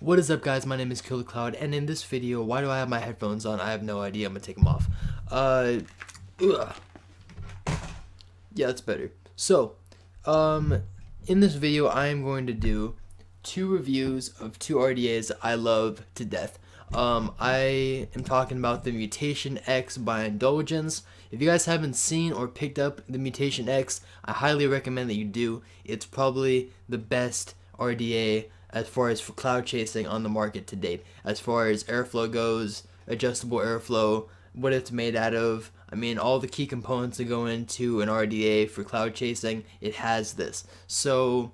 What is up, guys? My name is Kill the Cloud, and in this video, why do I have my headphones on? I have no idea. I'm gonna take them off. Ugh. Yeah, that's better. So, in this video, I am going to do two reviews of two RDAs I love to death. I am talking about the Mutation X by Indulgence. If you guys haven't seen or picked up the Mutation X, I highly recommend that you do. It's probably the best RDA as far as for cloud chasing on the market to date. As far as airflow goes, adjustable airflow, what it's made out of, I mean, all the key components that go into an RDA for cloud chasing, it has this. So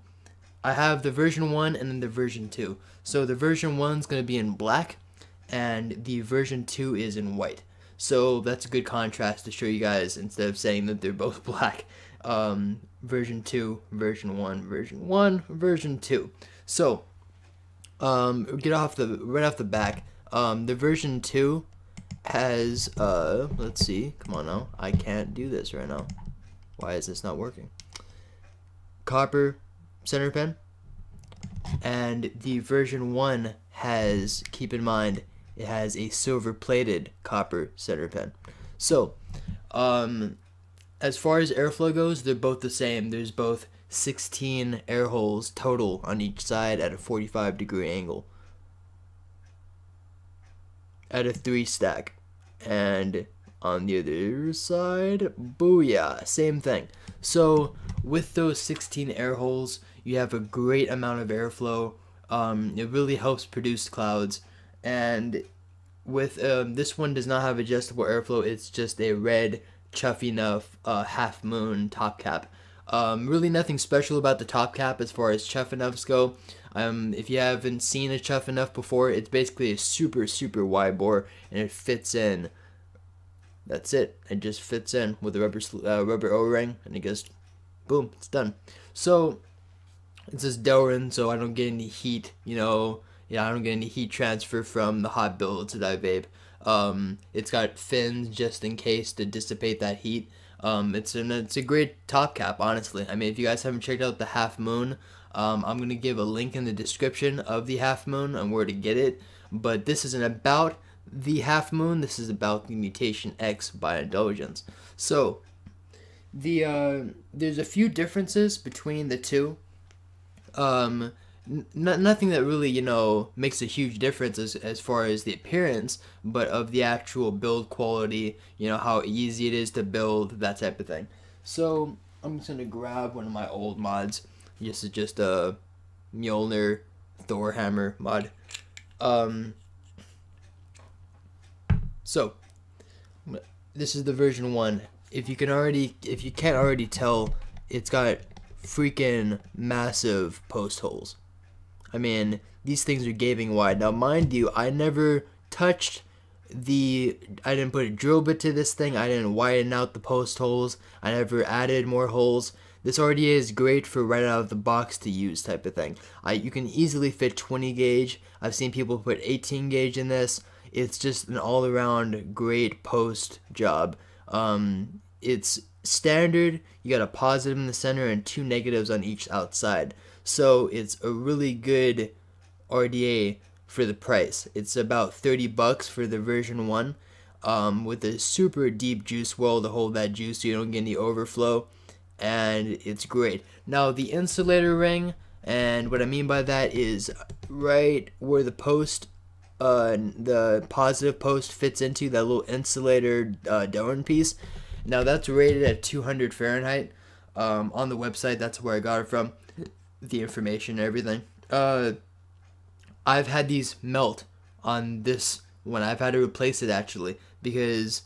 I have the version 1 and then the version 2. So the version 1 is going to be in black and the version 2 is in white. So that's a good contrast to show you guys instead of saying that they're both black. Version 2, version 1, version 1, version 2. So right off the back, the version 2 has let's see, come on now, I can't do this right now. Why is this not working? Copper center pin, and the version 1 has, keep in mind, it has a silver plated copper center pin. So as far as airflow goes, they're both the same. There's both 16 air holes total on each side at a 45-degree angle at a 3 stack, and on the other side, booyah, same thing. So with those 16 air holes, you have a great amount of airflow. It really helps produce clouds, and with this one does not have adjustable airflow. It's just a red Chuff Enough half moon top cap. Really nothing special about the top cap as far as Chuff Enoughs go. If you haven't seen a Chuff Enough before, it's basically a super wide bore, and it fits in. That's it. It just fits in with a rubber O-ring, and it goes, boom, it's done. So it's this Delrin, so I don't get any heat. I don't get any heat transfer from the hot builds that I vape. It's got fins just in case to dissipate that heat. It's a great top cap, honestly. I mean, if you guys haven't checked out the Half Moon, I'm gonna give a link in the description of the Half Moon and where to get it. But this isn't about the Half Moon. This is about the Mutation X by Indulgence. So there's a few differences between the two. Nothing that really, makes a huge difference as far as the appearance, but of the actual build quality, how easy it is to build, that type of thing. So I'm just gonna grab one of my old mods. This is just a Mjolnir Thor hammer mod. So this is the version 1. If you can't already tell, it's got freaking massive post holes. I mean, these things are gaping wide. Now, mind you, I never touched I didn't put a drill bit to this thing. I didn't widen out the post holes. I never added more holes. This RDA is great for right out of the box to use type of thing. You can easily fit 20 gauge. I've seen people put 18 gauge in this. It's just an all-around great post job. It's standard. You got a positive in the center and 2 negatives on each outside. So it's a really good RDA for the price. It's about 30 bucks for the version 1, with a super deep juice well to hold that juice so you don't get any overflow, and it's great. Now the insulator ring, and what I mean by that is right where the post, the positive post fits into that little insulator Delrin piece. Now that's rated at 200 Fahrenheit. On the website, that's where I got it from, the information and everything. I've had these melt on this one. I've had to replace it actually, because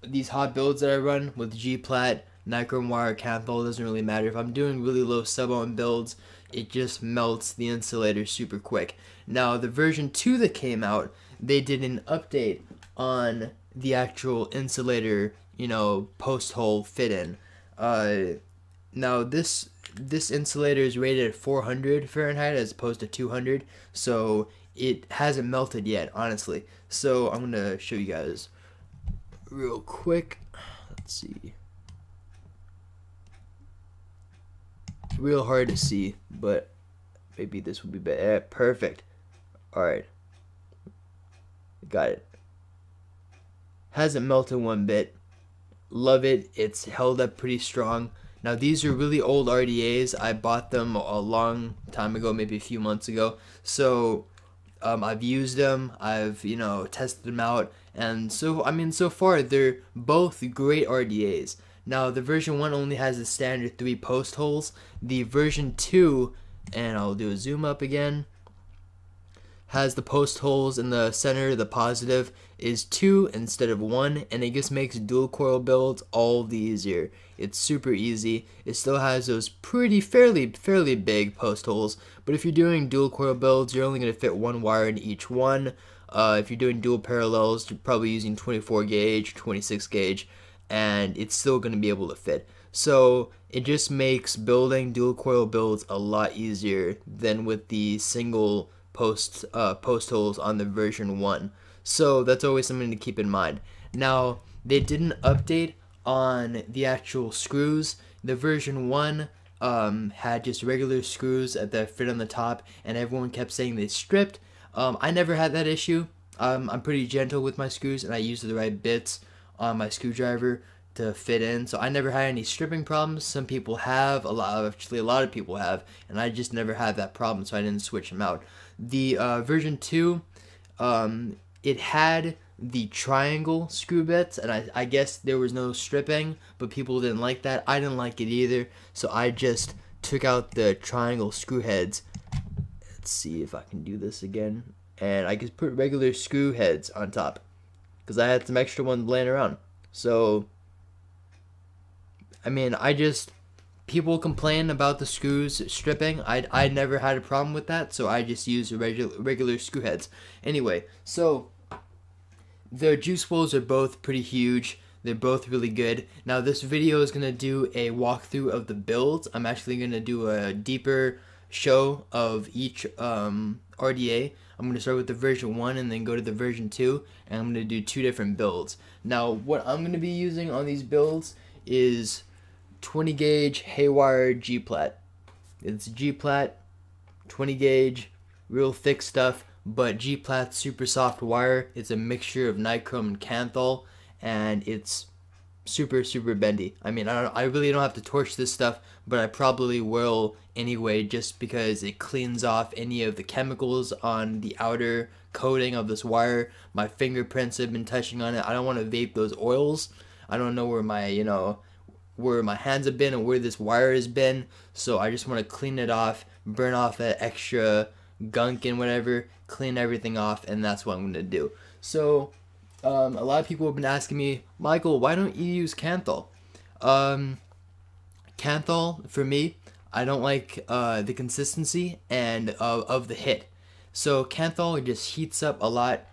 these hot builds that I run with G-Plat, Nichrome wire, Canthol, doesn't really matter. If I'm doing really low sub-ohm builds, it just melts the insulator super quick. Now the version 2 that came out, they did an update on the actual insulator, post hole fit in. Now this insulator is rated at 400 Fahrenheit as opposed to 200, so it hasn't melted yet, honestly. So I'm gonna show you guys real quick. Let's see. It's real hard to see, but maybe this will be better. Perfect. Alright, got it. Hasn't melted one bit. Love it. It's held up pretty strong. Now these are really old RDAs. I bought them a long time ago, maybe a few months ago. So I've used them. I've tested them out, and so so far they're both great RDAs. Now the version 1 only has the standard 3 post holes. The version 2, and I'll do a zoom up again, has the post holes in the center. The positive is 2 instead of 1, and it just makes dual coil builds all the easier. It's super easy. It still has those fairly big post holes, but if you're doing dual coil builds, you're only going to fit one wire in each one. If you're doing dual parallels, you're probably using 24 gauge, 26 gauge, and it's still going to be able to fit. So it just makes building dual coil builds a lot easier than with the single post holes on the version 1. So that's always something to keep in mind. Now they didn't update on the actual screws. The version 1 had just regular screws that fit on the top, and everyone kept saying they stripped. I never had that issue. I'm pretty gentle with my screws, and I use the right bits on my screwdriver to fit in, so I never had any stripping problems. Some people have, a lot of people have, and I just never had that problem, so I didn't switch them out. The version 2, it had the triangle screw bits, and I guess there was no stripping, but people didn't like that. I didn't like it either, so I just took out the triangle screw heads. Let's see if I can do this again, and I just put regular screw heads on top because I had some extra ones laying around. So people complain about the screws stripping. I never had a problem with that, so I just use regular screw heads. Anyway, so the juice wells are both pretty huge. They're both really good. Now this video is going to do a walkthrough of the builds. I'm actually going to do a deeper show of each RDA. I'm going to start with the version 1 and then go to the version 2, and I'm going to do 2 different builds. Now what I'm going to be using on these builds is 20 gauge haywire G-plat. It's G-plat, 20 gauge, real thick stuff, but G-plat's super soft wire. It's a mixture of nichrome and kanthal, and it's super bendy. I really don't have to torch this stuff, but I probably will anyway, just because it cleans off any of the chemicals on the outer coating of this wire. My fingerprints have been touching on it. I don't want to vape those oils. I don't know where my hands have been and where this wire has been, so I just want to clean it off, burn off that extra gunk and whatever, clean everything off, and that's what I'm going to do. So a lot of people have been asking me, Michael, why don't you use kanthal? Kanthal, for me, I don't like the consistency and of the hit. So kanthal just heats up a lot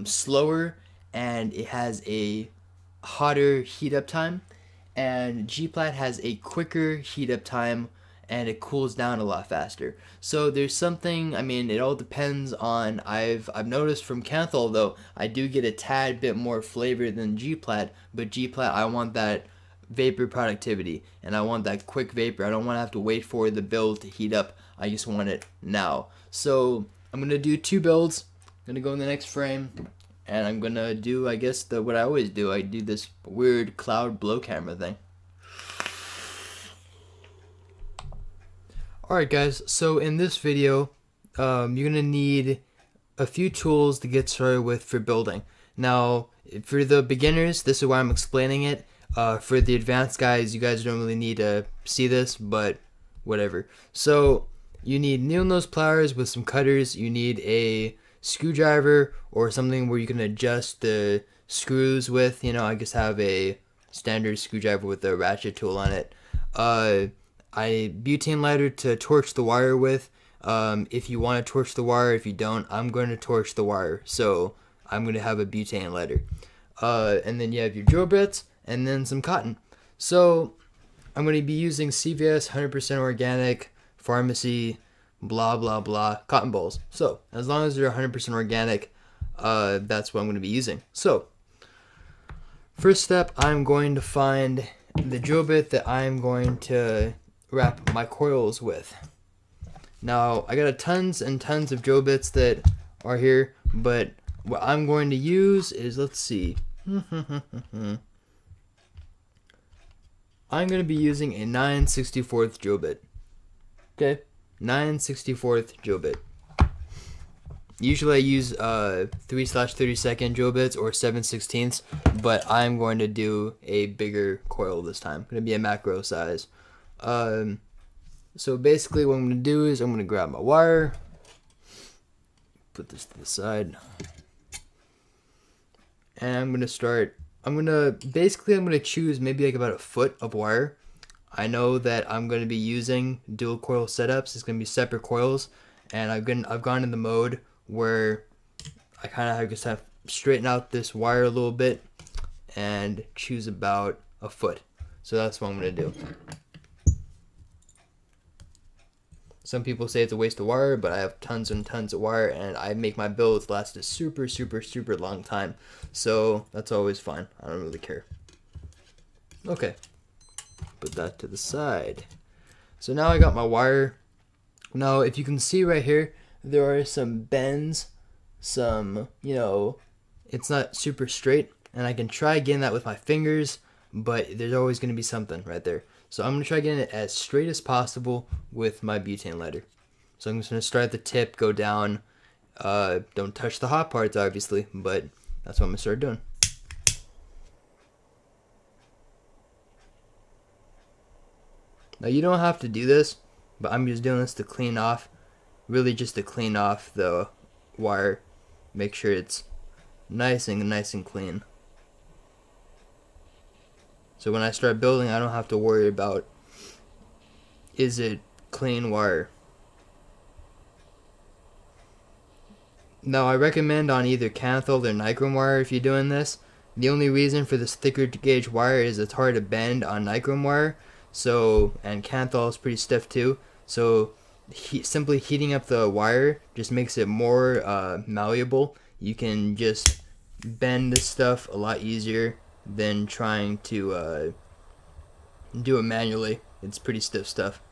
slower, and it has a hotter heat up time, and G-plat has a quicker heat up time, and it cools down a lot faster. So there's something, it all depends on, I've noticed from kanthal though, I do get a tad bit more flavor than G-plat, but G-plat, I want that vapor productivity, and I want that quick vapor. I don't want to have to wait for the build to heat up. I just want it now. So I'm going to do 2 builds. I'm going to go in the next frame, and I'm going to do, I guess, what I always do. I do this weird cloud blow camera thing. Alright guys, so in this video, you're going to need a few tools to get started with for building. Now, for the beginners, this is why I'm explaining it. For the advanced guys, you guys don't really need to see this, but whatever. So you need needle nose pliers with some cutters. You need a screwdriver or something where you can adjust the screws with. I just have a standard screwdriver with a ratchet tool on it. A butane lighter to torch the wire with. If you want to torch the wire, if you don't, I'm going to torch the wire. So I'm going to have a butane lighter. And then you have your drill bits, and then some cotton. So I'm going to be using CVS 100% organic, pharmacy, blah blah blah, cotton balls. So as long as they're 100% organic, that's what I'm going to be using. So first step, I'm going to find the drill bit that I'm going to wrap my coils with. Now I got a tons and tons of drill bits that are here, but what I'm going to use is, let's see. I'm going to be using a 9/64 drill bit. Okay, 9/64 drill bit. Usually I use 3/32 drill bits or 7/16, but I'm going to do a bigger coil this time. Going to be a macro size. So basically what I'm going to do is I'm going to grab my wire, put this to the side, and I'm going to choose maybe like about a foot of wire. I know that I'm going to be using dual coil setups. It's going to be separate coils, and I've gone in the mode where I kind of just have to straighten out this wire a little bit and choose about a foot. So that's what I'm going to do. Some people say it's a waste of wire, but I have tons and tons of wire, and I make my builds last a super long time. So that's always fine. I don't really care. Okay, put that to the side. So now I got my wire. Now if you can see right here, there are some bends, some, it's not super straight, and I can try getting that with my fingers, but there's always going to be something right there. So I'm going to try getting it as straight as possible with my butane lighter. So I'm just going to start at the tip, go down. Don't touch the hot parts, obviously, but that's what I'm going to start doing. Now you don't have to do this, but I'm just doing this to clean off, really just to clean off the wire. Make sure it's nice and clean. So when I start building, I don't have to worry about, is it clean wire? Now I recommend on either Kanthal or nichrome wire if you're doing this. The only reason for this thicker gauge wire is it's hard to bend on nichrome wire. So, and Kanthal is pretty stiff too. So simply heating up the wire just makes it more malleable. You can just bend this stuff a lot easier than trying to do it manually. It's pretty stiff stuff.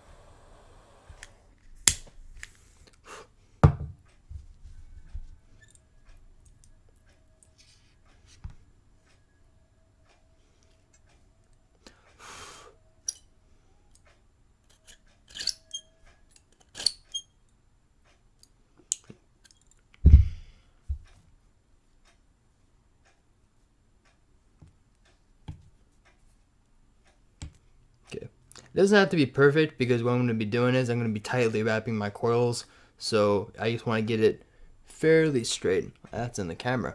It doesn't have to be perfect, because what I'm going to be doing is I'm going to be tightly wrapping my coils, so I just want to get it fairly straight. That's in the camera.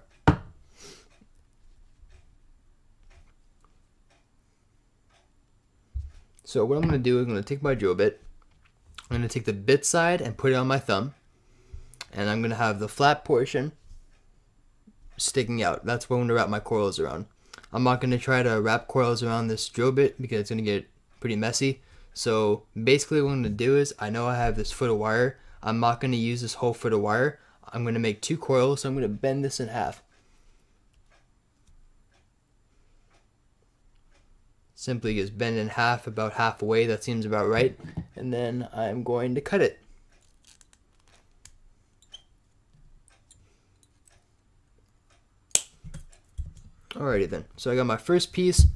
So what I'm going to do is I'm going to take my drill bit, I'm going to take the bit side and put it on my thumb, and I'm going to have the flat portion sticking out. That's what I'm going to wrap my coils around. I'm not going to try to wrap coils around this drill bit because it's going to get pretty messy. So basically what I'm going to do is, I know I have this foot of wire. I'm not going to use this whole foot of wire. I'm going to make 2 coils, so I'm going to bend this in half. Simply just bend in half, about halfway. That seems about right. And then I'm going to cut it. Alrighty then. So I got my first piece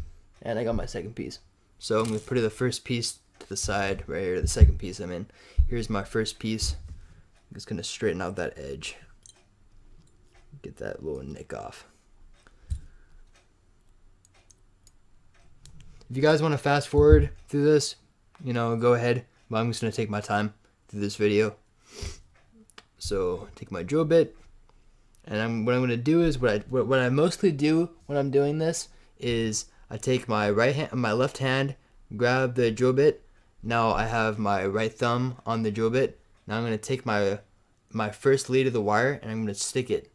and I got my second piece. So I'm going to put the first piece to the side right here, the second piece I'm in. Here's my first piece. I'm just going to straighten out that edge. Get that little nick off. If you guys want to fast forward through this, go ahead. But I'm just going to take my time through this video. So take my drill bit. And what I'm going to do is, what I mostly do when I'm doing this is I take my left hand, grab the drill bit. Now I have my right thumb on the drill bit. Now I'm going to take my first lead of the wire and I'm going to stick it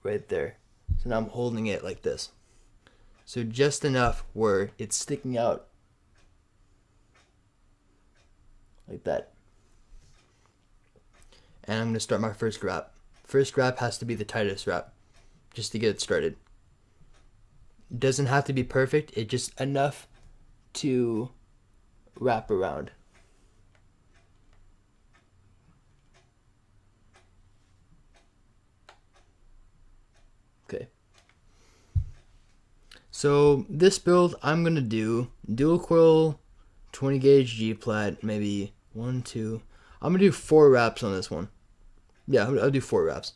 right there. So now I'm holding it like this. So just enough where it's sticking out like that. And I'm going to start my first wrap. First wrap has to be the tightest wrap just to get it started. It doesn't have to be perfect, it's just enough to wrap around. So this build, I'm gonna do dual coil, 20 gauge G plat, maybe 1, 2. I'm gonna do 4 wraps on this one. Yeah, I'll do 4 wraps.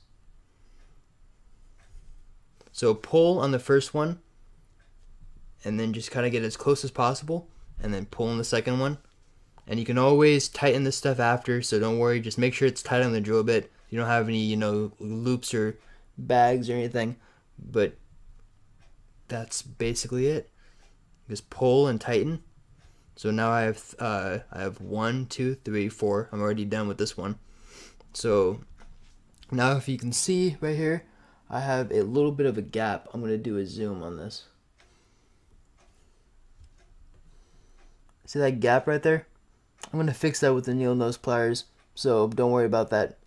So pull on the first one, and then just kind of get as close as possible, and then pull on the second one. And you can always tighten this stuff after, so don't worry. Just make sure it's tight on the drill bit. You don't have any, loops or bags or anything. But that's basically it. Just pull and tighten. So now I have 1, 2, 3, 4. I'm already done with this one. So now if you can see right here, I have a little bit of a gap. I'm gonna do a zoom on this. See that gap right there? I'm gonna fix that with the needle nose pliers, so don't worry about that.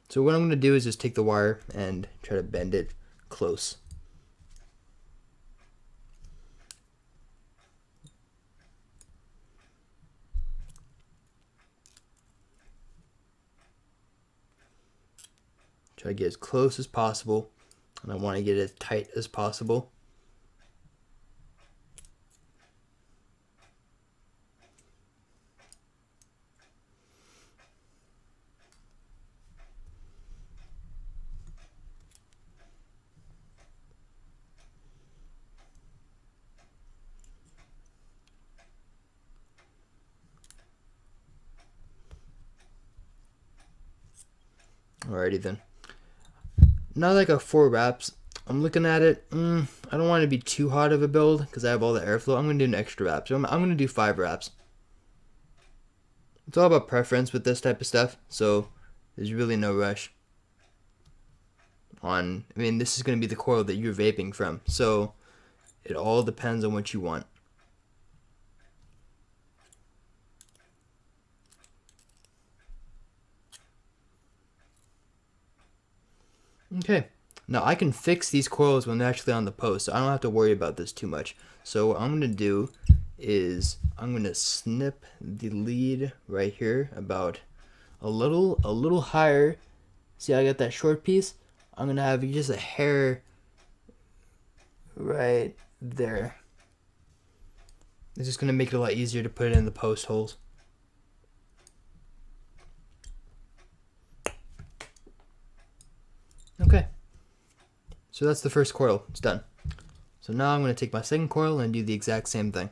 So what I'm gonna do is just take the wire and try to bend it close. Try to get as close as possible, and I want to get it as tight as possible. Alrighty then. Now that I got 4 wraps, I'm looking at it. I don't want it to be too hot of a build because I have all the airflow. I'm going to do an extra wrap. So I'm going to do 5 wraps. It's all about preference with this type of stuff. So there's really no rush on. I mean, this is going to be the coil that you're vaping from. So it all depends on what you want. Okay. Now I can fix these coils when they're actually on the post, so I don't have to worry about this too much. So what I'm going to do is I'm going to snip the lead right here about a little higher. See how I got that short piece? I'm going to have just a hair right there. It's just going to make it a lot easier to put it in the post holes. Okay. So that's the first coil. It's done. So now I'm going to take my second coil and do the exact same thing.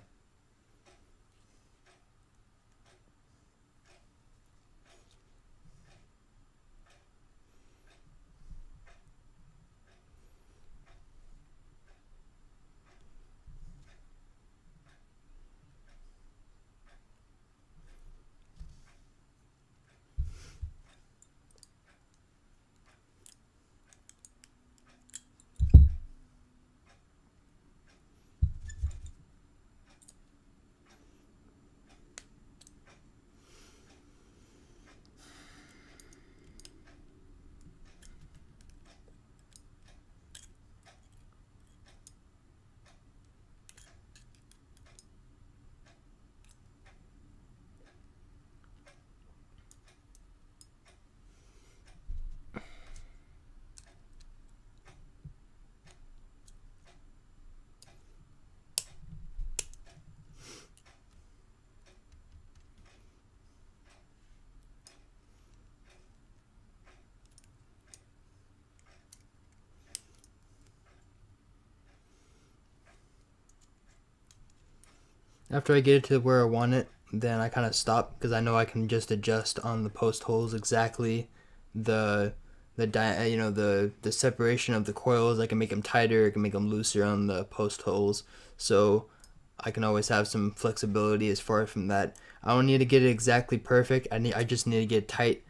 After I get it to where I want it, then I kind of stop because I know I can just adjust on the post holes exactly the separation of the coils. I can make them tighter, I can make them looser on the post holes, so I can always have some flexibility as far from that. I don't need to get it exactly perfect. I just need to get tight.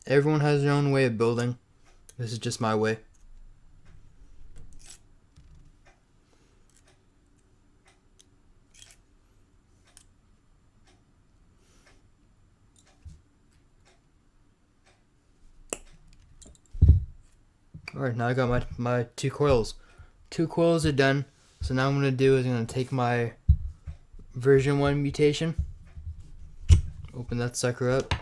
Everyone has their own way of building. This is just my way. Alright, now I got my two coils. Two coils are done. So now what I'm going to do is I'm going to take my version 1 mutation. Open that sucker up.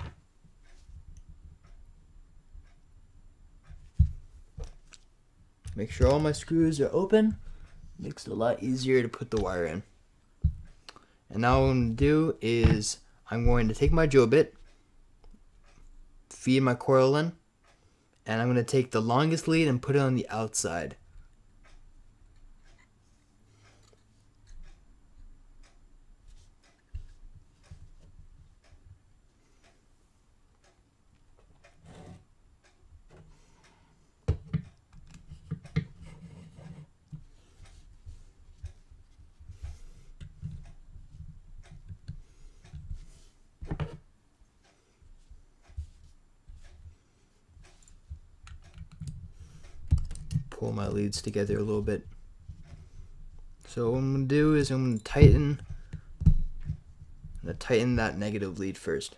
Make sure all my screws are open. Makes it a lot easier to put the wire in. And now what I'm going to do is I'm going to take my drill bit, feed my coil in, and I'm going to take the longest lead and put it on the outside. Pull my leads together a little bit. So what I'm going to do is I'm going to tighten that negative lead first.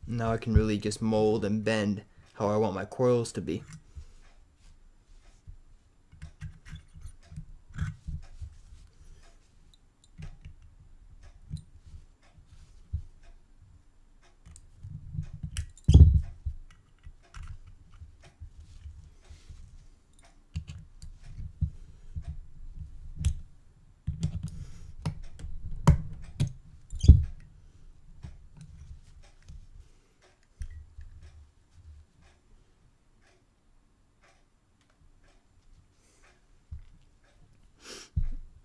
Now I can really just mold and bend how I want my coils to be.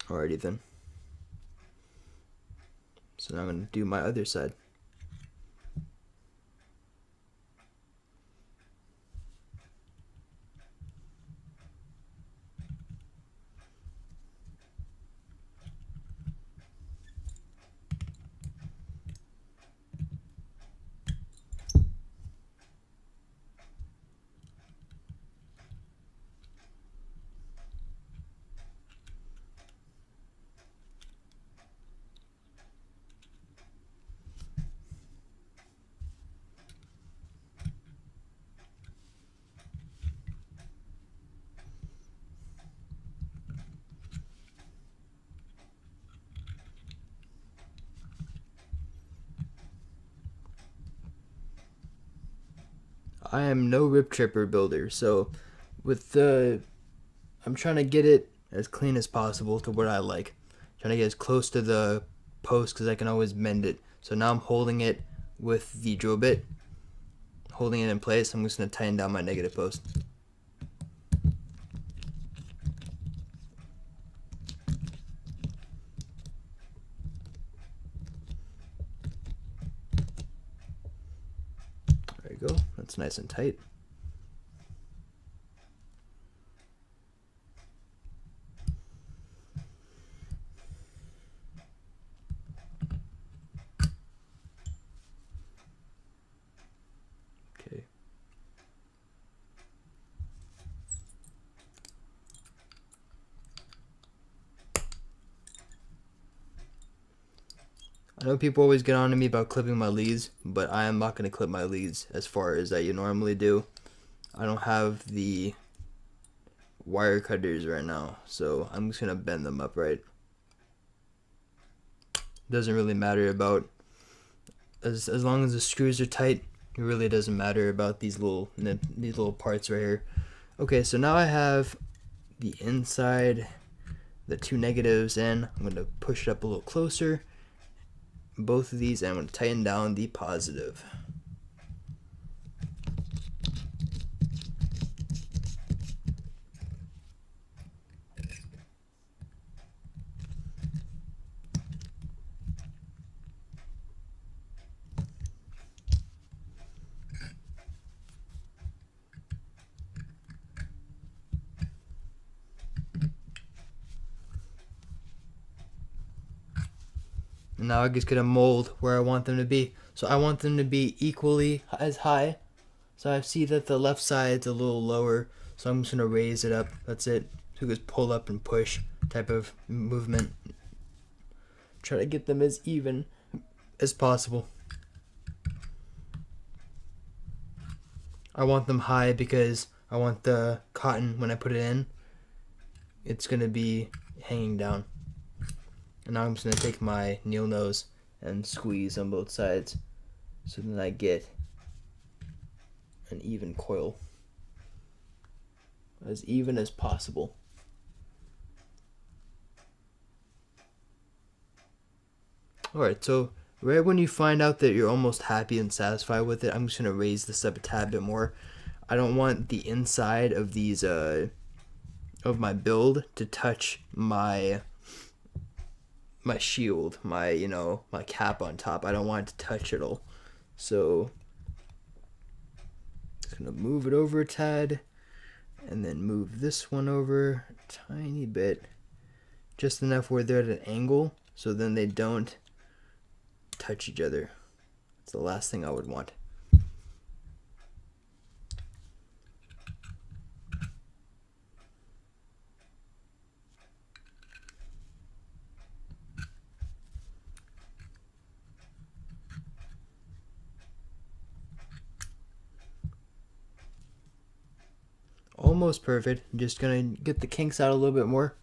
Alrighty then. So now I'm going to do my other side. I am no rip tripper builder, so I'm trying to get it as clean as possible to what I like. Trying to get as close to the post because I can always mend it. So now I'm holding it with the drill bit, holding it in place. I'm just going to tighten down my negative post. There you go. That's nice and tight. Okay. I know people always get on to me about clipping my leads, but I am not going to clip my leads as far as that you normally do. I don't have the wire cutters right now, so I'm just going to bend them upright. Doesn't really matter about, as long as the screws are tight, it really doesn't matter about these little parts right here. Okay, so now I have the inside, the two negatives in. I'm going to push it up a little closer. Both of these, and I'm going to tighten down the positive. And now I'm just gonna mold where I want them to be. So I want them to be equally as high. So I see that the left side's a little lower, so I'm just gonna raise it up. That's it. So just pull up and push type of movement. Try to get them as even as possible. I want them high because I want the cotton, when I put it in, it's gonna be hanging down. And now I'm just gonna take my needle nose and squeeze on both sides, so then I get an even coil, as even as possible. Alright, so right when you find out that you're almost happy and satisfied with it, I'm just gonna raise this up a tad bit more. I don't want the inside of these of my build to touch my shield, my my cap on top. I don't want it to touch it all. So just gonna move it over a tad, and then move this one over a tiny bit, just enough where they're at an angle, so then they don't touch each other. It's the last thing I would want. Almost perfect. I'm just gonna get the kinks out a little bit more.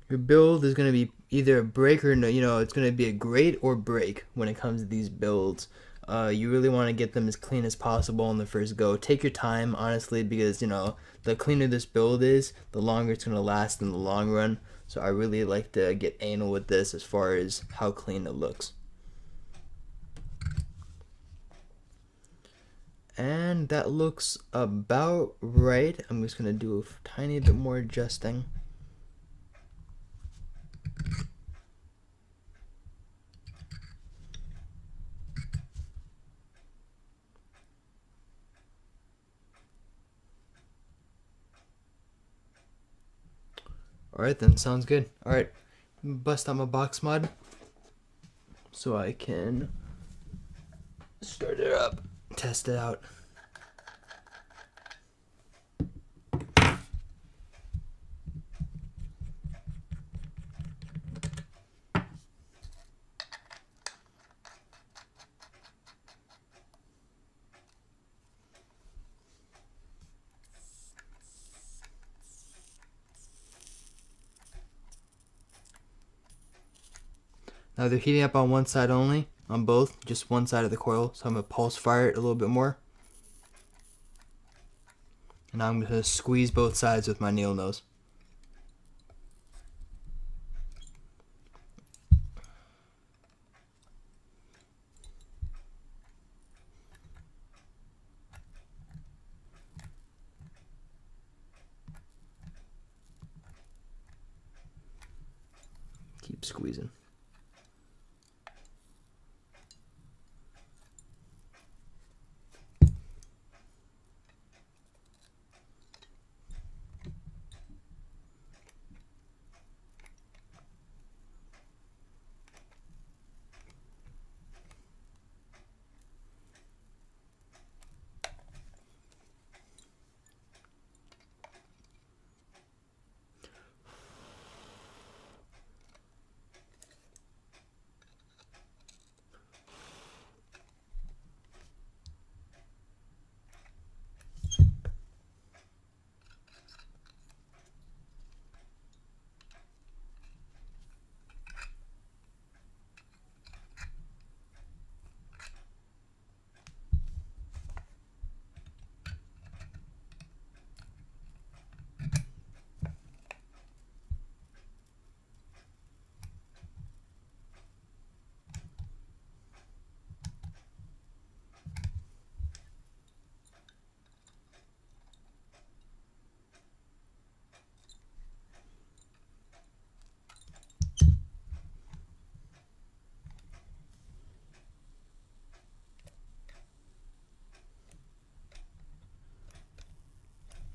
Your build is gonna be either a break or no, it's gonna be a great or break when it comes to these builds. You really want to get them as clean as possible on the first go. Take your time, honestly, because the cleaner this build is, the longer it's gonna last in the long run. So I really like to get anal with this as far as how clean it looks. And that looks about right. I'm just gonna do a tiny bit more adjusting. Alright then, sounds good. Alright, bust out my box mod so I can start it up, test it out. Now they're heating up on one side only, on both, just one side of the coil, so I'm going to pulse fire it a little bit more. And now I'm going to squeeze both sides with my needle nose. Keep squeezing.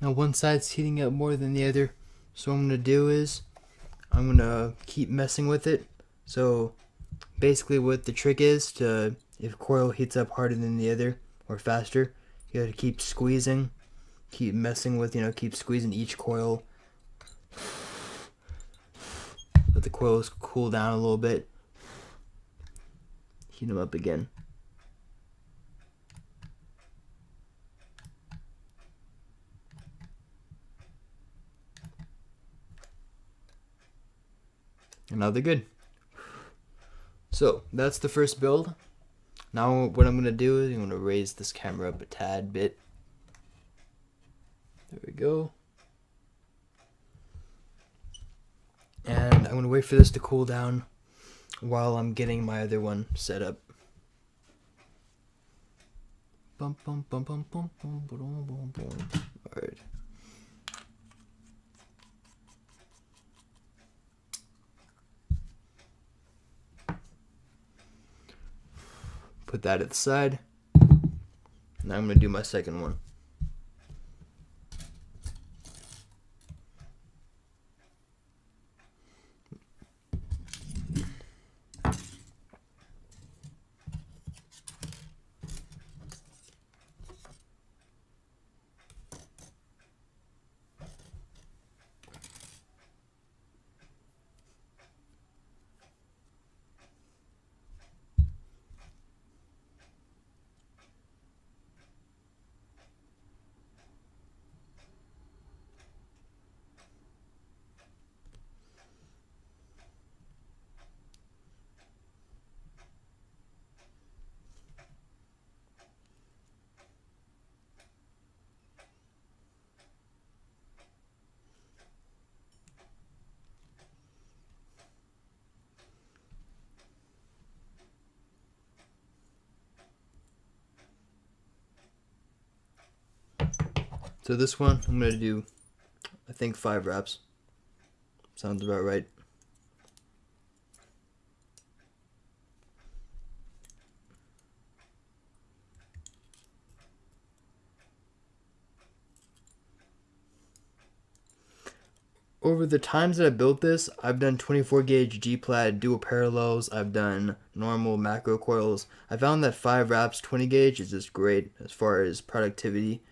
Now one side's heating up more than the other, so what I'm going to do is I'm I'm gonna keep messing with it. So basically what the trick is to, if coil heats up harder than the other or faster, you gotta keep squeezing, keep messing with, keep squeezing each coil. Let the coils cool down a little bit. Heat them up again. And now they're good. So that's the first build. Now what I'm going to do is I'm going to raise this camera up a tad bit. There we go. And I'm going to wait for this to cool down while I'm getting my other one set up. Alright. Put that at the side. Now I'm going to do my second one. So this one, I'm going to do, I think 5 wraps. Sounds about right. Over the times that I built this, I've done 24 gauge G-plat dual parallels. I've done normal macro coils. I found that 5 wraps 20 gauge is just great as far as productivity.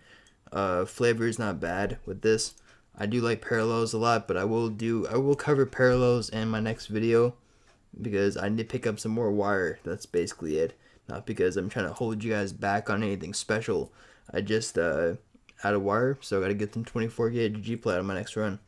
Flavor is not bad with this. I do like parallels a lot, but I will cover parallels in my next video because I need to pick up some more wire. That's basically it. Not because I'm trying to hold you guys back on anything special. I just out of wire, so I gotta get some 24 gauge G-plat on my next run.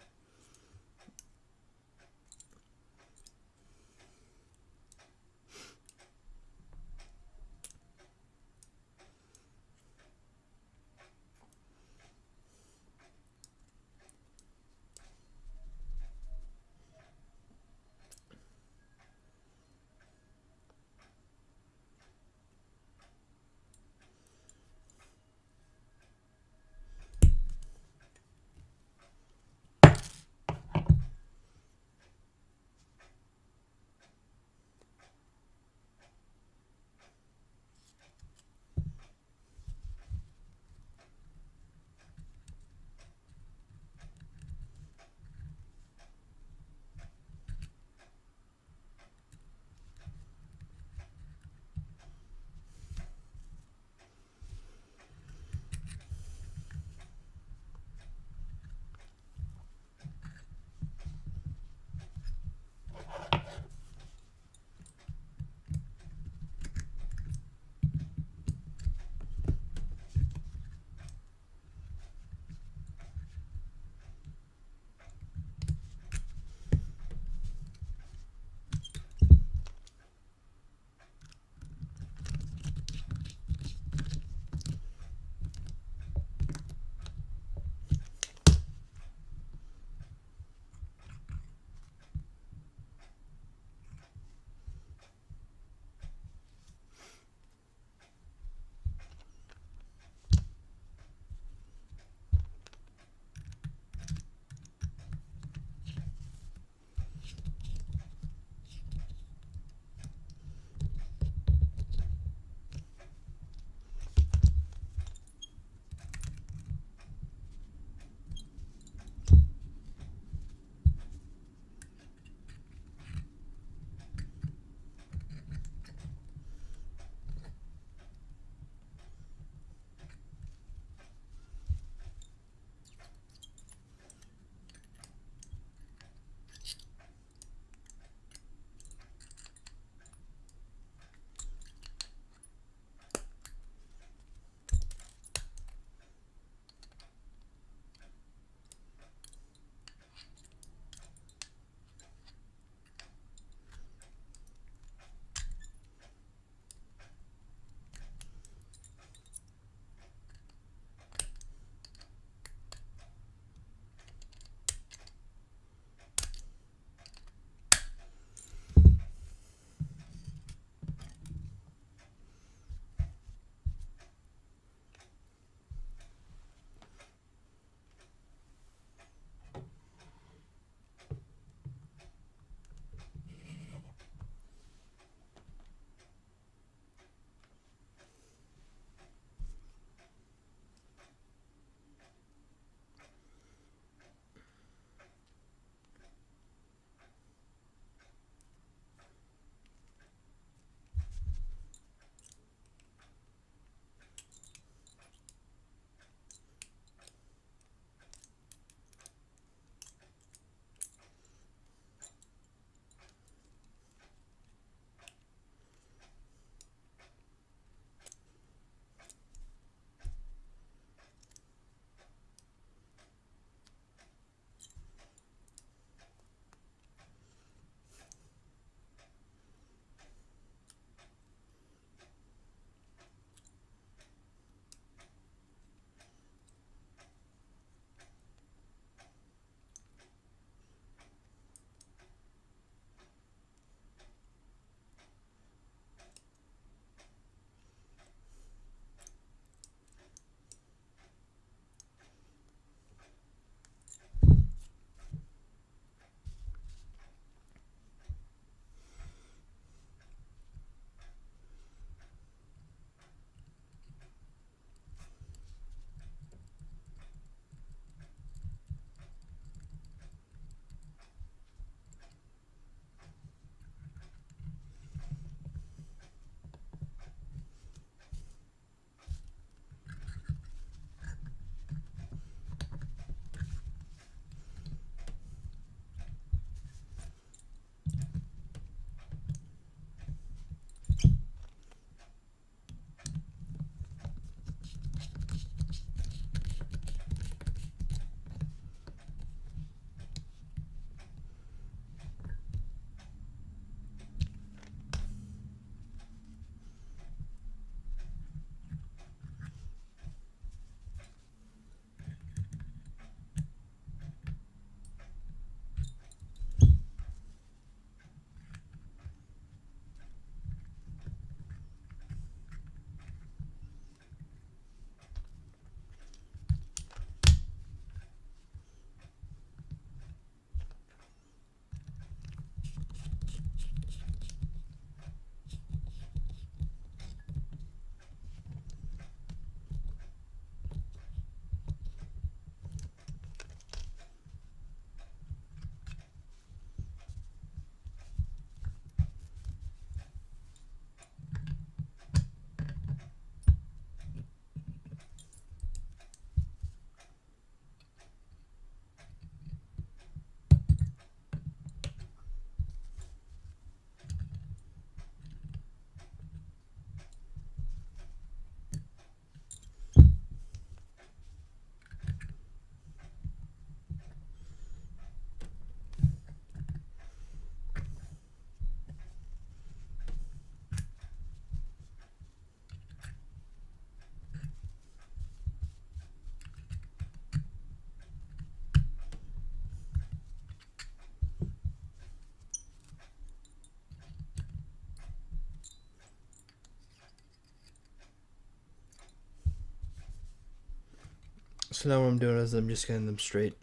So now what I'm doing is I'm just getting them straight.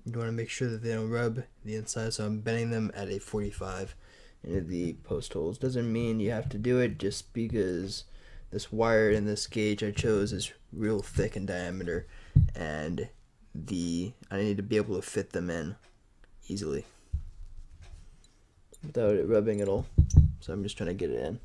You want to make sure that they don't rub the inside, so I'm bending them at a 45 into the post holes. Doesn't mean you have to do it, just because this wire and this gauge I chose is real thick in diameter, and I need to be able to fit them in easily without it rubbing at all. So I'm just trying to get it in.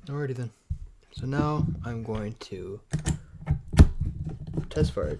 Alrighty then. So now I'm going to test fire it.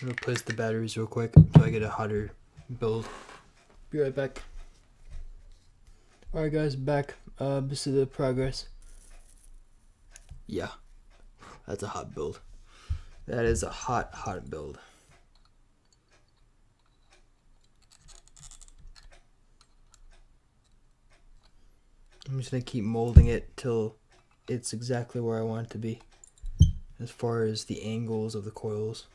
I'm gonna replace the batteries real quick so I get a hotter build. Be right back. Alright guys, back. This is the progress. Yeah, that's a hot build. That is a hot build. I'm just gonna keep molding it till it's exactly where I want it to be as far as the angles of the coils.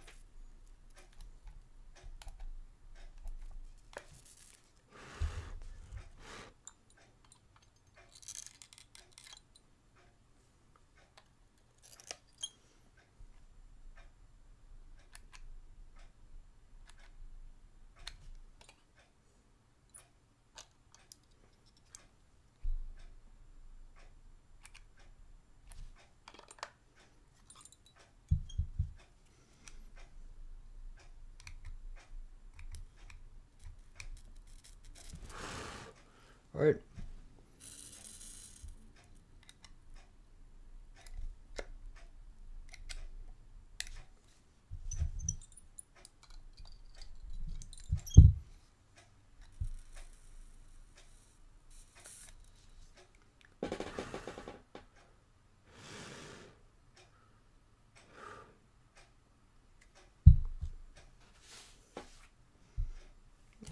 Alright.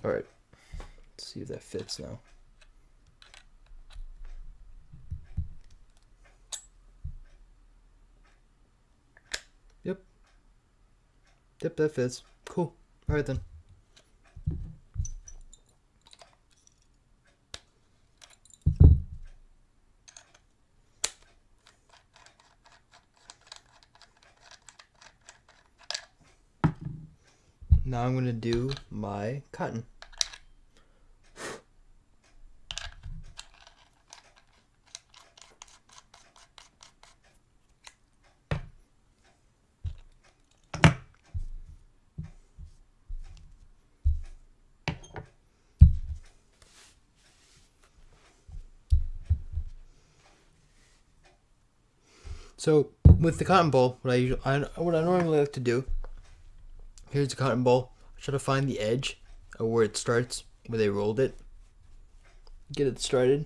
Alright. Let's see if that fits now. Yep, that fits. Cool. Alright then. Now I'm going to do my cotton. So with the cotton ball, what I normally like to do, here's the cotton ball. I try to find the edge of where it starts, where they rolled it. Get it started,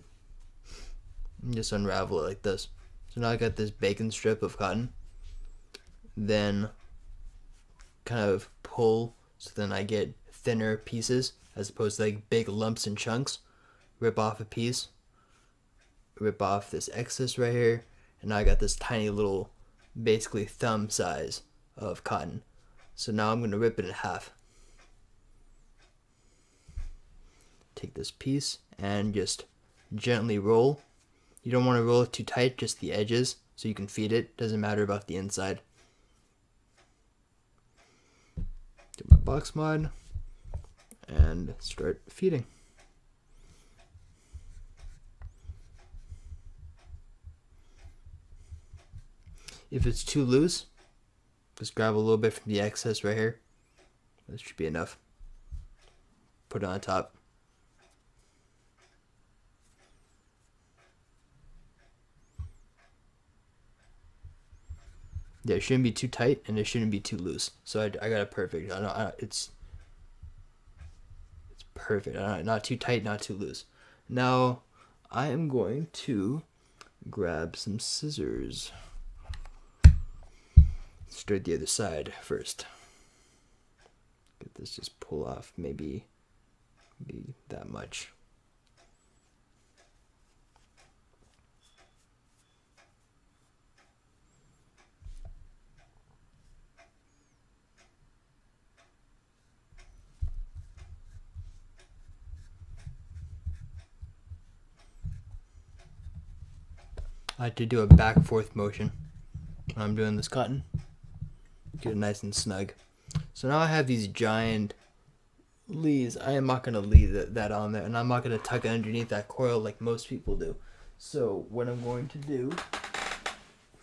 and just unravel it like this. So now I got this bacon strip of cotton. Then kind of pull, so then I get thinner pieces as opposed to like big lumps and chunks. Rip off a piece, rip off this excess right here. And now I got this tiny little, basically thumb size of cotton. So now I'm going to rip it in half. Take this piece and just gently roll. You don't want to roll it too tight, just the edges, so you can feed it. Doesn't matter about the inside. Get my box mod and start feeding. If it's too loose, just grab a little bit from the excess right here. This should be enough. Put it on top. Yeah, it shouldn't be too tight and it shouldn't be too loose. So I got it perfect. It's perfect. Not too tight, not too loose. Now I am going to grab some scissors. Start the other side first. Get this, just pull off maybe that much. I like to do a back forth motion when I'm doing this cotton. Get it nice and snug. So now I have these giant leads. I am not going to leave that on there, and I'm not going to tuck it underneath that coil like most people do. So what I'm going to do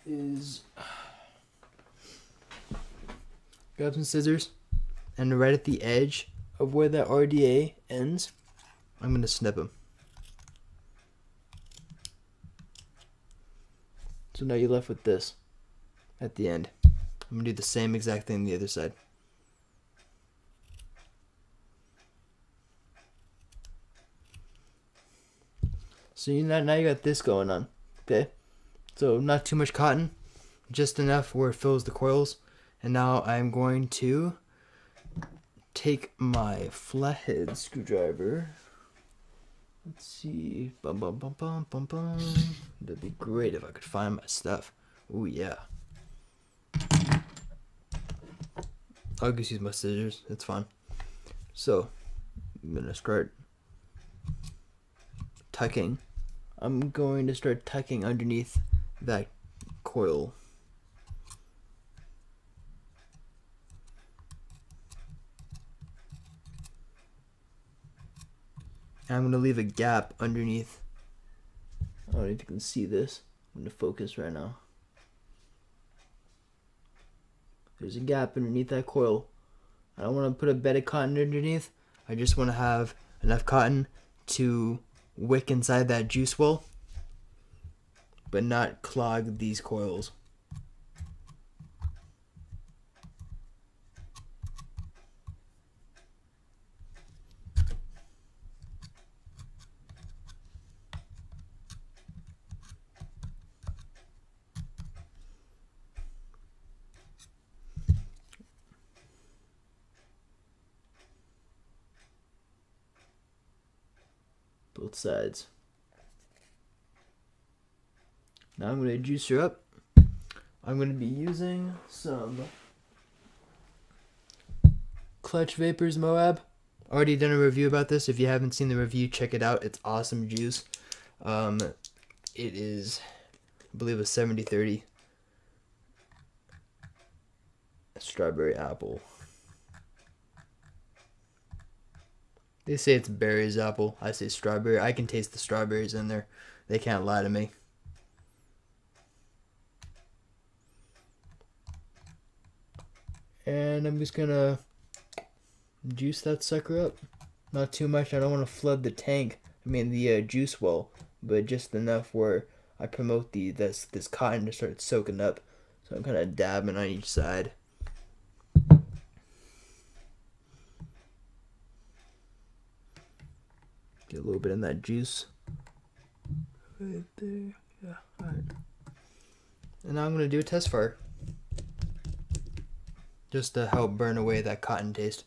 is grab some scissors, and right at the edge of where that RDA ends, I'm going to snip them. So now you're left with this at the end. I'm going to do the same exact thing on the other side. So now you got this going on. Okay, so not too much cotton, just enough where it fills the coils. And now I'm going to take my flathead screwdriver. Let's see. Bum, bum, bum, bum, bum, bum. That'd be great if I could find my stuff. Oh yeah. I'll just use my scissors. It's fine. So I'm gonna start tucking. I'm going to start tucking underneath that coil. I'm going to leave a gap underneath. I don't know if you can see this. I'm going to focus right now. There's a gap underneath that coil. I don't want to put a bed of cotton underneath. I just want to have enough cotton to wick inside that juice well, but not clog these coils. Both sides. Now I'm going to juice her up. I'm going to be using some Clutch Vapors Moab. Already done a review about this. If you haven't seen the review, check it out. It's awesome juice. It is, I believe, a 70-30 strawberry apple. They say it's berries apple. I say strawberry. I can taste the strawberries in there. They can't lie to me. And I'm just gonna juice that sucker up. Not too much. I don't want to flood the tank. I mean the juice well, but just enough where I promote this cotton to start soaking up. So I'm kind of dabbing on each side. Get a little bit in that juice. Right there. Yeah, alright. And now I'm going to do a test fire. Just to help burn away that cotton taste.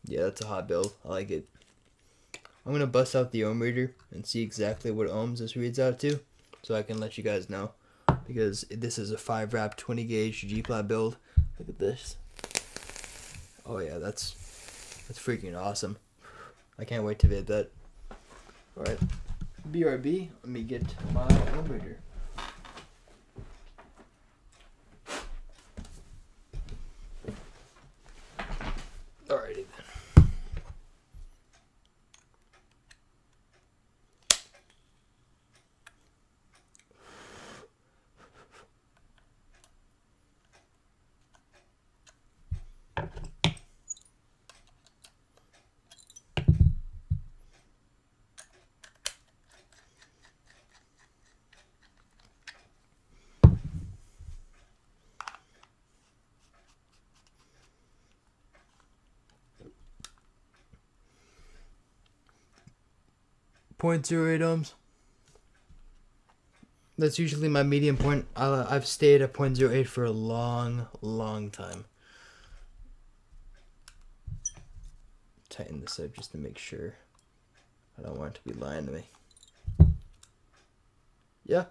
Yeah, that's a hot build. I like it. I'm going to bust out the ohm reader and see exactly what ohms this reads out to, so I can let you guys know. Because this is a 5-wrap 20 gauge G-plat build. Look at this. Oh yeah, that's freaking awesome. I can't wait to vid that. Alright, BRB, let me get my ohm reader. Alrighty then. 0.08 ohms. That's usually my medium point. I've stayed at 0.08 for a long time. Tighten this up just to make sure. I don't want it to be lying to me. Yeah.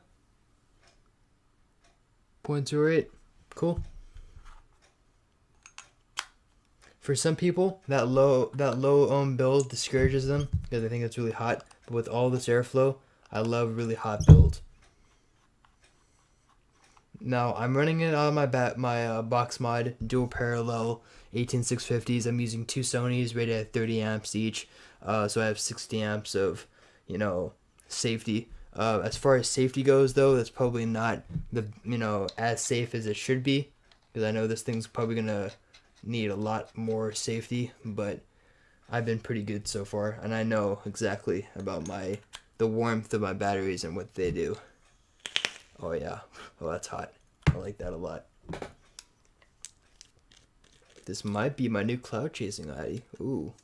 0.08. Cool. For some people, that low ohm build discourages them because they think it's really hot. But with all this airflow, I love really hot builds. Now I'm running it on my box mod dual parallel 18650s. I'm using two Sonys rated at 30 amps each, so I have 60 amps of, you know, safety. As far as safety goes, though, that's probably not the, you know, as safe as it should be, because I know this thing's probably gonna need a lot more safety, but I've been pretty good so far, and I know exactly about the warmth of my batteries and what they do. Oh yeah, oh that's hot. I like that a lot. This might be my new cloud chasing Addy. Ooh.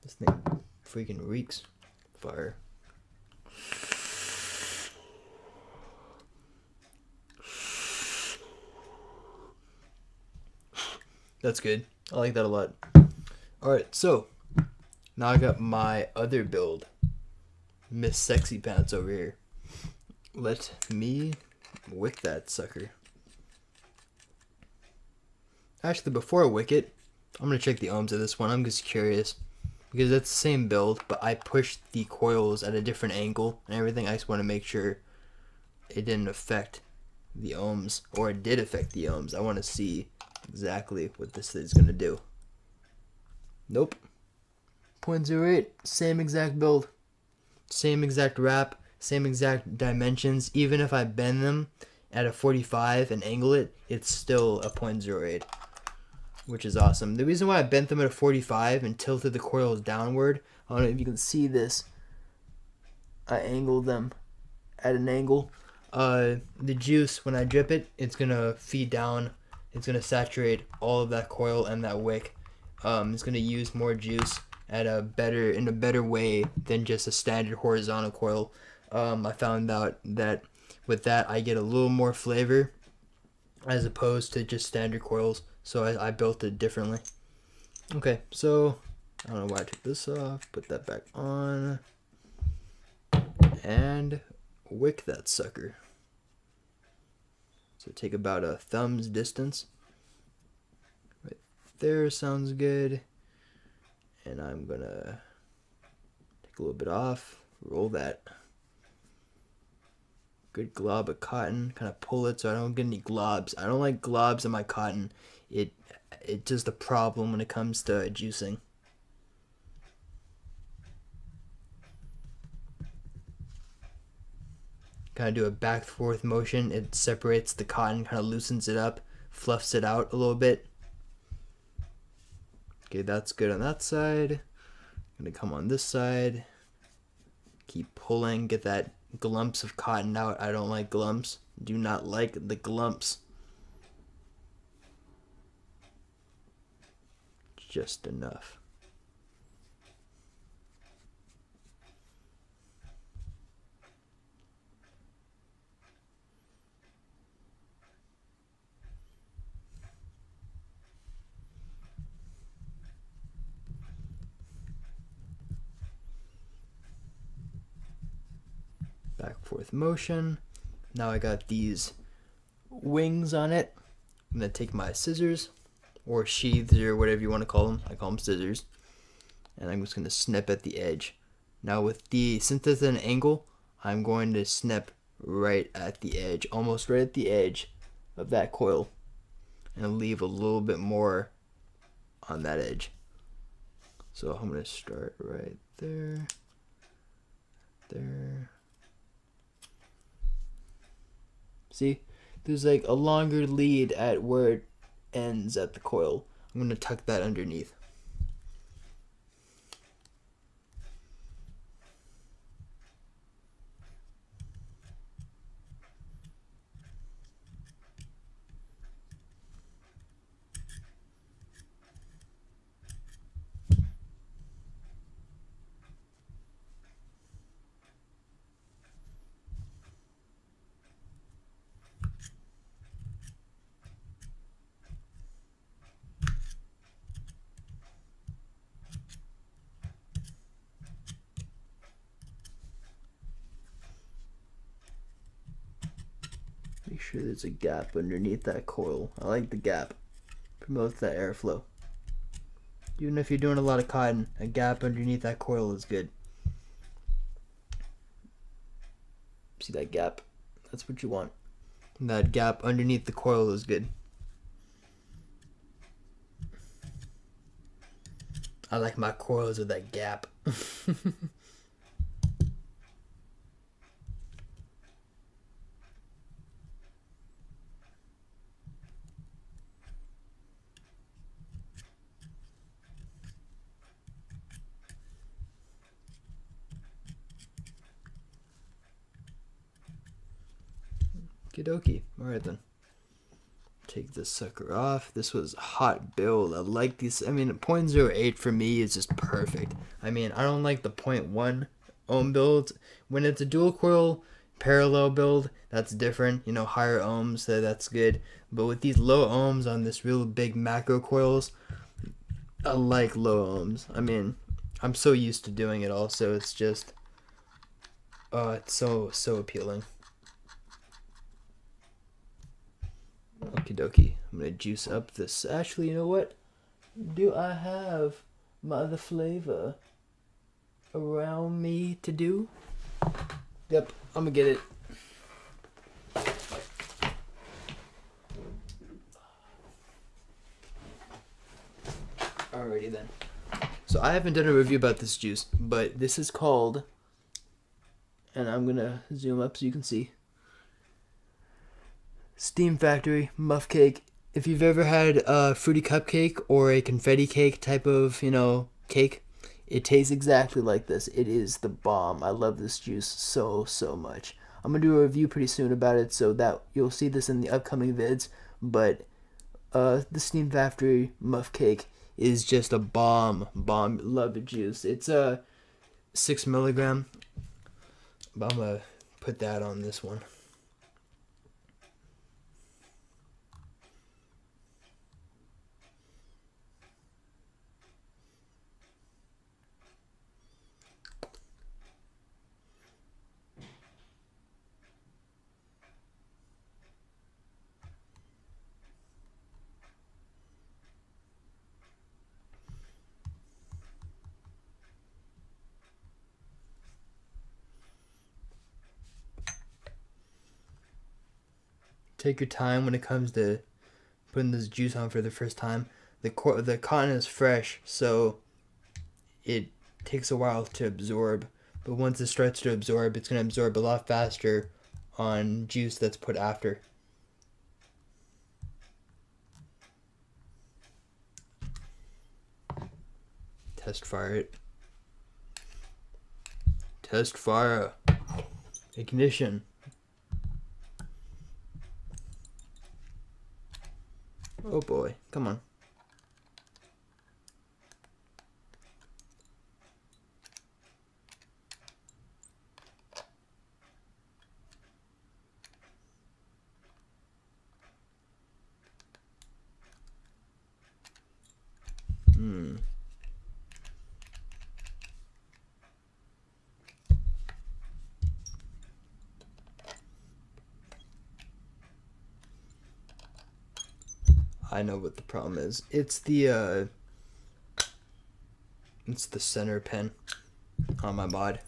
This thing freaking reeks fire. That's good. I like that a lot. Alright, so now I got my other build. Miss Sexy Pants over here. Let me wick that sucker. Actually, before I wick it, I'm going to check the ohms of this one. I'm just curious. Because it's the same build, but I pushed the coils at a different angle and everything. I just want to make sure it didn't affect the ohms. Or it did affect the ohms. I want to see exactly what this is going to do. Nope. 0.08. Same exact build. Same exact wrap. Same exact dimensions. Even if I bend them at a 45 and angle it, it's still a 0.08. Which is awesome. The reason why I bent them at a 45 and tilted the coils downward, I don't know if you can see this. I angled them at an angle. The juice, when I drip it, it's going to feed down. It's going to saturate all of that coil and that wick. It's going to use more juice in a better way than just a standard horizontal coil. I found out that with that I get a little more flavor as opposed to just standard coils, so I built it differently. Okay, so I don't know why I took this off, put that back on, and wick that sucker. So take about a thumb's distance. Right there sounds good. And I'm gonna take a little bit off, roll that. Good glob of cotton, kind of pull it so I don't get any globs. I don't like globs in my cotton. It's just a problem when it comes to juicing. Kind of do a back and forth motion. It separates the cotton, kind of loosens it up, fluffs it out a little bit. Okay, that's good on that side. I'm gonna come on this side. Keep pulling, get that glumps of cotton out. I don't like glumps. Do not like the glumps. Just enough. Back and forth motion. Now I got these wings on it. I'm gonna take my scissors or sheaths or whatever you want to call them. I call them scissors. And I'm just gonna snip at the edge. Now since it's an angle, I'm going to snip right at the edge, almost right at the edge of that coil, and leave a little bit more on that edge. So I'm gonna start right there, there. See, there's like a longer lead at where it ends at the coil. I'm going to tuck that underneath. sure there's a gap underneath that coil. I like the gap. Promotes that airflow. Even if you're doing a lot of cotton, a gap underneath that coil is good. See that gap? That's what you want. That gap underneath the coil is good. I like my coils with that gap. Okie. Alright then. Take this sucker off. This was a hot build. I like these. I mean, 0.08 for me is just perfect. I mean, I don't like the 0.1 ohm builds. When it's a dual coil parallel build, that's different. You know, higher ohms, that's good. But with these low ohms on this real big macro coils, I like low ohms. I mean, I'm so used to doing it also. It's just, oh, it's so appealing. Okie dokie. I'm gonna juice up this. Actually, you know what? Do I have my other flavor around me to do? Yep, I'm gonna get it. Alrighty then. So I haven't done a review about this juice, but this is called, and I'm gonna zoom up so you can see, Steam Factory Muff Cake. If you've ever had a fruity cupcake or a confetti cake type of, you know, cake, it tastes exactly like this. It is the bomb. I love this juice so much. I'm gonna do a review pretty soon about it, so that you'll see this in the upcoming vids. But the Steam Factory Muff Cake is just a bomb. Love the juice. It's 6 milligram. But I'm gonna put that on this one. Take your time when it comes to putting this juice on for the first time. The cotton is fresh, so it takes a while to absorb. But once it starts to absorb, it's going to absorb a lot faster on juice that's put after. Test fire it. Test fire. Ignition. Oh boy, come on. I know what the problem is. It's the center pin on my mod.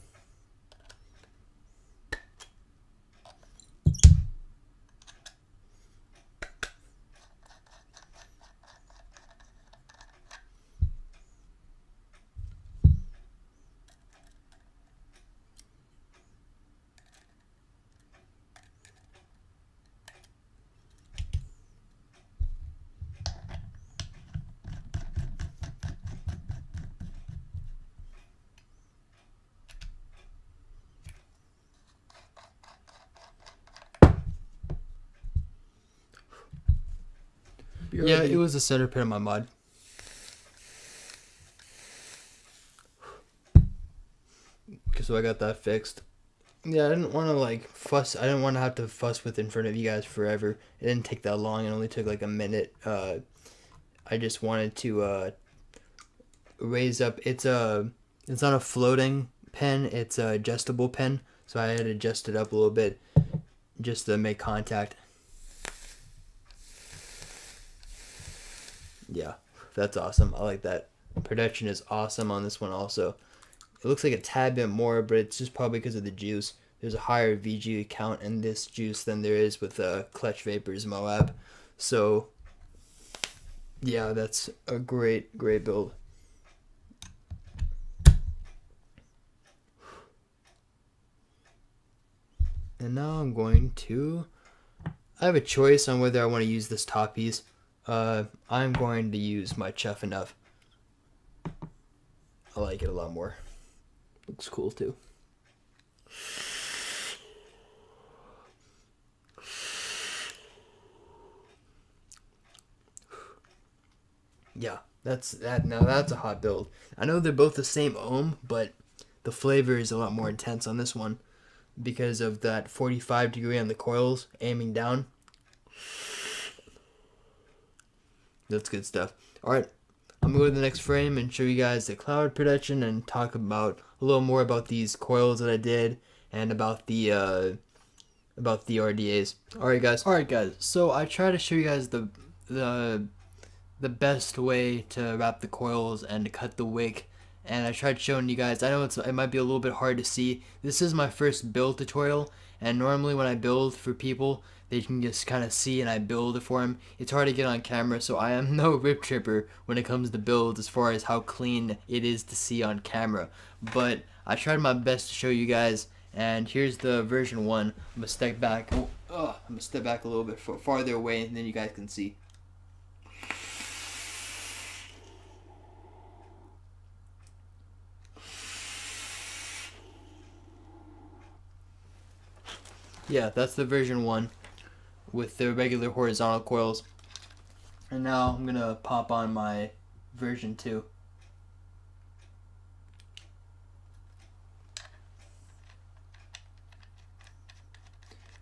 Yeah, it was a center pin on my mod. So I got that fixed. Yeah, I didn't want to like fuss. I didn't want to have to fuss with in front of you guys forever. It didn't take that long. It only took like a minute. I just wanted to raise up. It's not a floating pen. It's a adjustable pen. So I had to adjust it up a little bit just to make contact. Yeah, that's awesome. I like that. Production is awesome on this one also. It looks like a tad bit more, but it's just probably because of the juice. There's a higher VG count in this juice than there is with Clutch Vapors Moab. So, yeah, that's a great build. And now I'm going to... I have a choice on whether I want to use this top piece. I'm going to use my Chuff Enough. I like it a lot more. Looks cool too. Yeah, that's that. Now that's a hot build. I know they're both the same ohm, but the flavor is a lot more intense on this one because of that 45-degree on the coils aiming down. That's good stuff. All right, I'm gonna go to the next frame and show you guys the cloud production and talk about a little more about these coils that I did and about the RDAs. All right, guys. So I try to show you guys the best way to wrap the coils and to cut the wick, and I tried showing you guys. I know it might be a little bit hard to see. This is my first build tutorial, and normally when I build for people, they can just kind of see and I build it for them. It's hard to get on camera, so I am no rip tripper when it comes to builds as far as how clean it is to see on camera, but I tried my best to show you guys. And here's the version 1. I'm gonna step back. I'm gonna step back a little bit farther away, and then you guys can see. Yeah, that's the version 1 with the regular horizontal coils. And now I'm gonna pop on my version 2.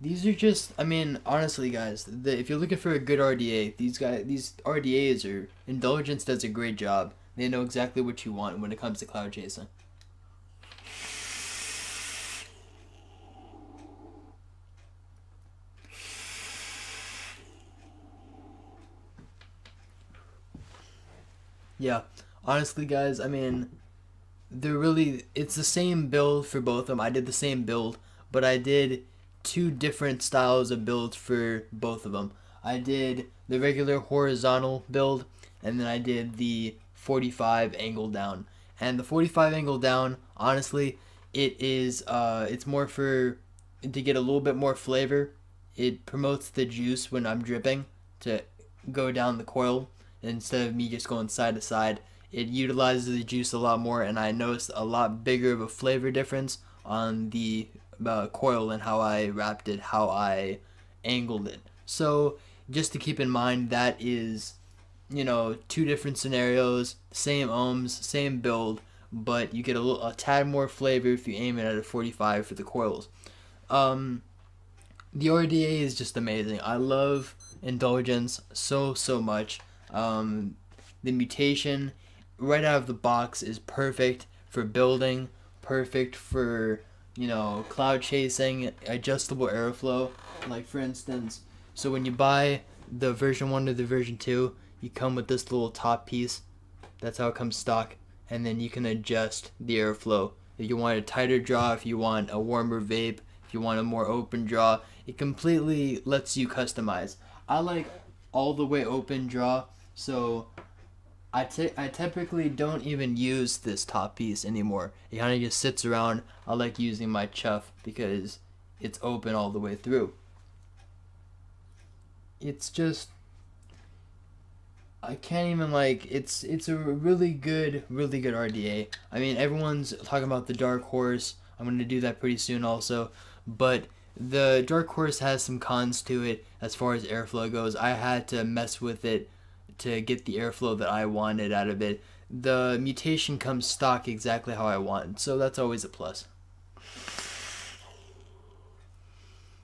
These are just, I mean, honestly, guys, if you're looking for a good RDA, these RDAs are, Indulgence does a great job. They know exactly what you want when it comes to cloud chasing. Yeah, honestly, guys, I mean, it's the same build for both of them. I did the same build, but I did 2 different styles of builds for both of them. I did the regular horizontal build, and then I did the 45 angle down. And the 45 angle down, honestly, it's more for to get a little bit more flavor. It promotes the juice when I'm dripping to go down the coil instead of me just going side to side. It utilizes the juice a lot more, and I noticed a lot bigger of a flavor difference on the coil and how I wrapped it, how I angled it. So just to keep in mind, that is, 2 different scenarios, same ohms, same build, but you get a tad more flavor if you aim it at a 45 for the coils. The RDA is just amazing. I love Indulgence so much. The Mutation right out of the box is perfect for building, perfect for cloud chasing, adjustable airflow. Like for instance, so when you buy the version 1 to the version 2, you come with this little top piece. That's how it comes stock, and then you can adjust the airflow. If you want a tighter draw, if you want a warmer vape, if you want a more open draw, it completely lets you customize. I like all the way open draw, so I typically don't even use this top piece anymore. It kind of just sits around. I like using my Chuff because it's open all the way through. It's just, I can't even it's a really good RDA. I mean, everyone's talking about the Dark Horse. I'm going to do that pretty soon also, but the Dark Horse has some cons to it as far as airflow goes. I had to mess with it to get the airflow that I wanted out of it. The Mutation comes stock exactly how I want, so that's always a plus.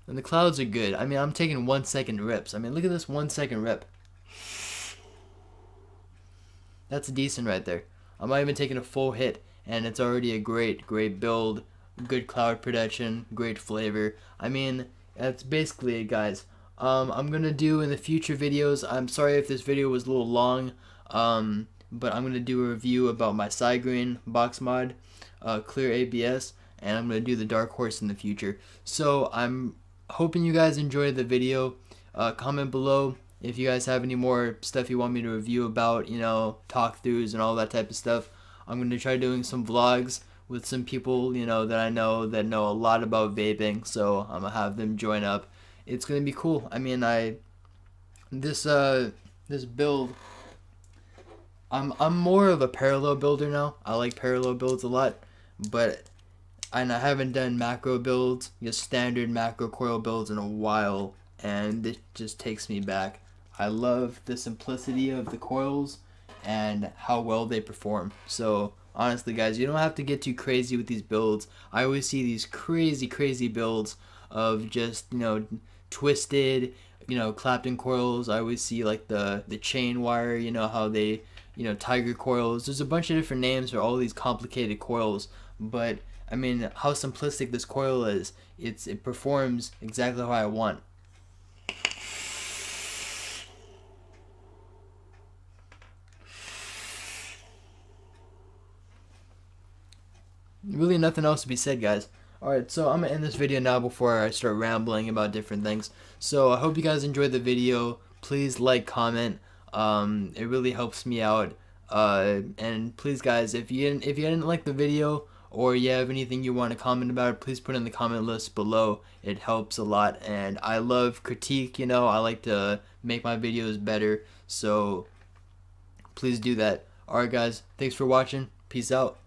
And the clouds are good. I mean, I'm taking 1 second rips. I mean, look at this 1 second rip. That's decent right there. I'm not even taking a full hit, and it's already a great build, good cloud production, great flavor. I mean, that's basically it, guys. I'm gonna do in the future videos. I'm sorry if this video was a little long, but I'm gonna do a review about my Sigreen box mod, clear ABS, and I'm gonna do the Dark Horse in the future. So I'm hoping you guys enjoyed the video. Comment below if you guys have any more stuff you want me to review about, you know, talk throughs and all that type of stuff. I'm going to try doing some vlogs with some people, you know, that I know that know a lot about vaping, so I'm going to have them join up. It's going to be cool. I mean, this build, I'm more of a parallel builder now. I like parallel builds a lot, and I haven't done macro builds, just standard macro coil builds in a while, and it just takes me back. I love the simplicity of the coils and how well they perform. So honestly guys, you don't have to get too crazy with these builds. I always see these crazy builds of just, you know, twisted, you know, Clapton coils. I always see like the chain wire, you know, how they, you know, tiger coils. There's a bunch of different names for all these complicated coils, but I mean, how simplistic this coil is. It performs exactly how I want. Really nothing else to be said, guys. Alright, so I'm going to end this video now before I start rambling about different things. So I hope you guys enjoyed the video. Please like, comment. It really helps me out. And please guys, if you didn't like the video, or you have anything you want to comment about, please put in the comment list below. It helps a lot, and I love critique, you know. I like to make my videos better, so please do that. Alright guys, thanks for watching. Peace out.